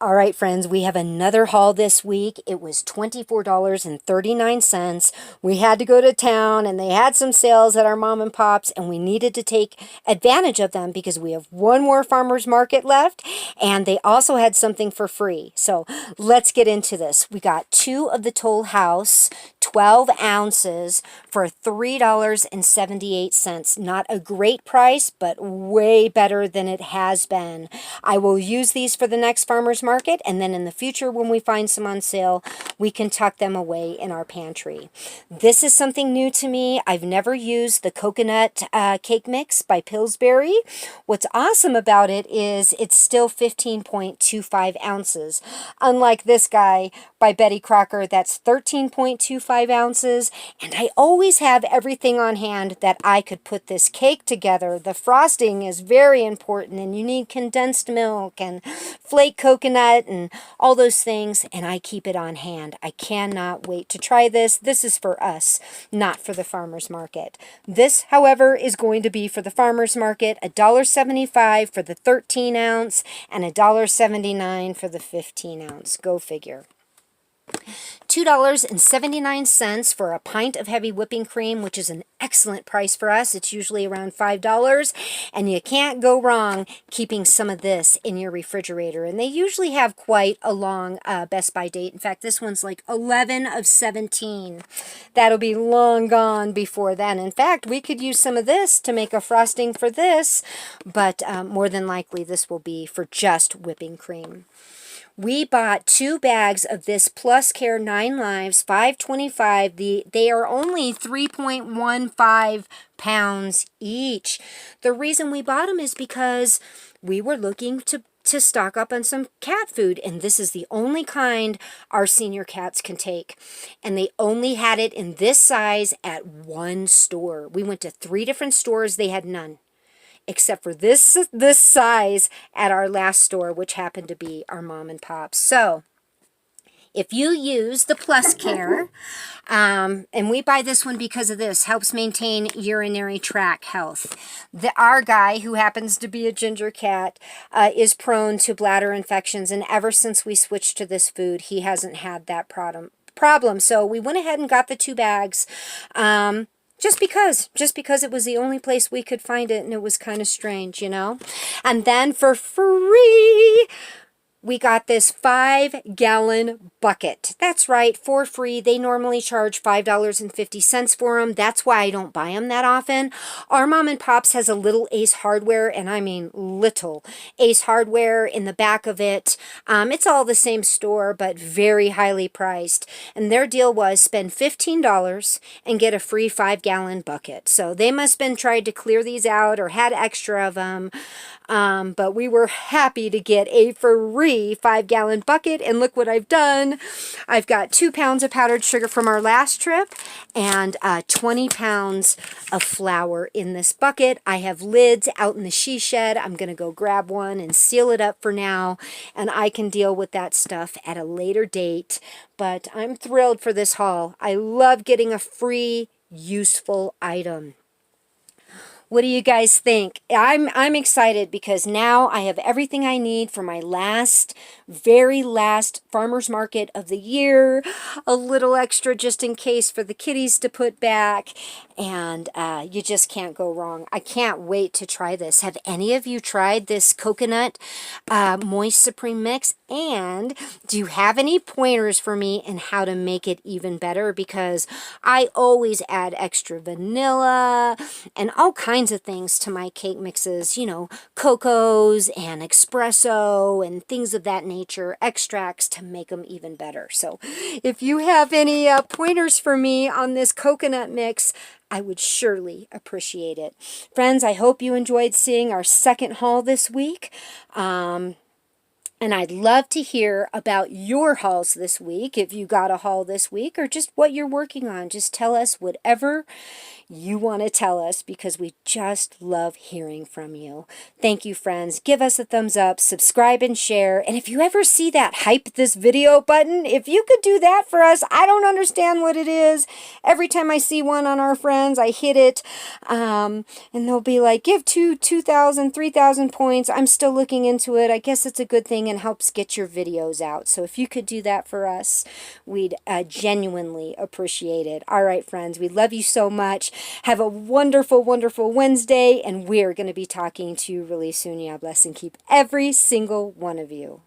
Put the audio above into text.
All right, friends, we have another haul this week. It was $24.39. We had to go to town and they had some sales at our mom and pops, and we needed to take advantage of them because we have one more farmer's market left and they also had something for free. So let's get into this. We got two of the Toll House, 12 ounces for $3.78. Not a great price, but way better than it has been. I will use these for the next farmer's market, and then in the future when we find some on sale, we can tuck them away in our pantry. This is something new to me. I've never used the coconut cake mix by Pillsbury. What's awesome about it is it's still 15.25 ounces. Unlike this guy by Betty Crocker, that's 13.25 ounces. And I always have everything on hand that I could put this cake together. The frosting is very important, and you need condensed milk and flake coconut and all those things, and I keep it on hand. I cannot wait to try this. This is for us, not for the farmer's market. This, however, is going to be for the farmer's market, $1.75 for the 13 ounce and $1.79 for the 15 ounce. Go figure. $2.79 for a pint of heavy whipping cream, which is an excellent price for us. It's usually around $5, and you can't go wrong keeping some of this in your refrigerator. And they usually have quite a long Best By date. In fact, this one's like 11 of 17. That'll be long gone before then. In fact, we could use some of this to make a frosting for this, but more than likely this will be for just whipping cream. We bought 2 bags of this Plus Care 9 Lives, $5.25. They are only 3.15 pounds each. The reason we bought them is because we were looking to stock up on some cat food, and this is the only kind our senior cats can take. And they only had it in this size at one store. We went to 3 different stores. They had none, except for this size at our last store, which happened to be our mom and pop. So if you use the Plus Care, and we buy this one because of this, helps maintain urinary tract health. Our guy, who happens to be a ginger cat, is prone to bladder infections, and ever since we switched to this food, he hasn't had that problem. So we went ahead and got the 2 bags. Just because it was the only place we could find it, and it was kind of strange, you know. And then for free, we got this 5-gallon bucket. That's right, for free. They normally charge $5.50 for them. That's why I don't buy them that often. Our mom and pops has a little Ace Hardware, and I mean little Ace Hardware in the back of it. It's all the same store, but very highly priced. And their deal was spend $15 and get a free 5-gallon bucket. So they must have been trying to clear these out or had extra of them. But we were happy to get a free 5-gallon bucket, and look what I've done. I've got 2 pounds of powdered sugar from our last trip and 20 pounds of flour in this bucket. I have lids out in the she shed. I'm going to go grab one and seal it up for now, and I can deal with that stuff at a later date. But I'm thrilled for this haul. I love getting a free, useful item. What do you guys think? I'm excited because now I have everything I need for my very last farmer's market of the year. A little extra just in case for the kitties to put back. And you just can't go wrong. I can't wait to try this. Have any of you tried this coconut moist supreme mix? And do you have any pointers for me in how to make it even better? Because I always add extra vanilla and all kinds of things to my cake mixes, you know, cocos and espresso and things of that nature, extracts to make them even better. So if you have any pointers for me on this coconut mix, I would surely appreciate it. Friends, I hope you enjoyed seeing our second haul this week. And I'd love to hear about your hauls this week, if you got a haul this week, or just what you're working on. Just tell us whatever you want to tell us, because we just love hearing from you. Thank you, friends. Give us a thumbs up, subscribe and share. And if you ever see that hype this video button, if you could do that for us, I don't understand what it is. Every time I see one on our friends, I hit it. And they'll be like, give 2,000, 3,000 points. I'm still looking into it. I guess it's a good thing and helps get your videos out. So if you could do that for us, we'd genuinely appreciate it. All right, friends, we love you so much. Have a wonderful, wonderful Wednesday, and we're going to be talking to you really soon. God bless and keep every single one of you.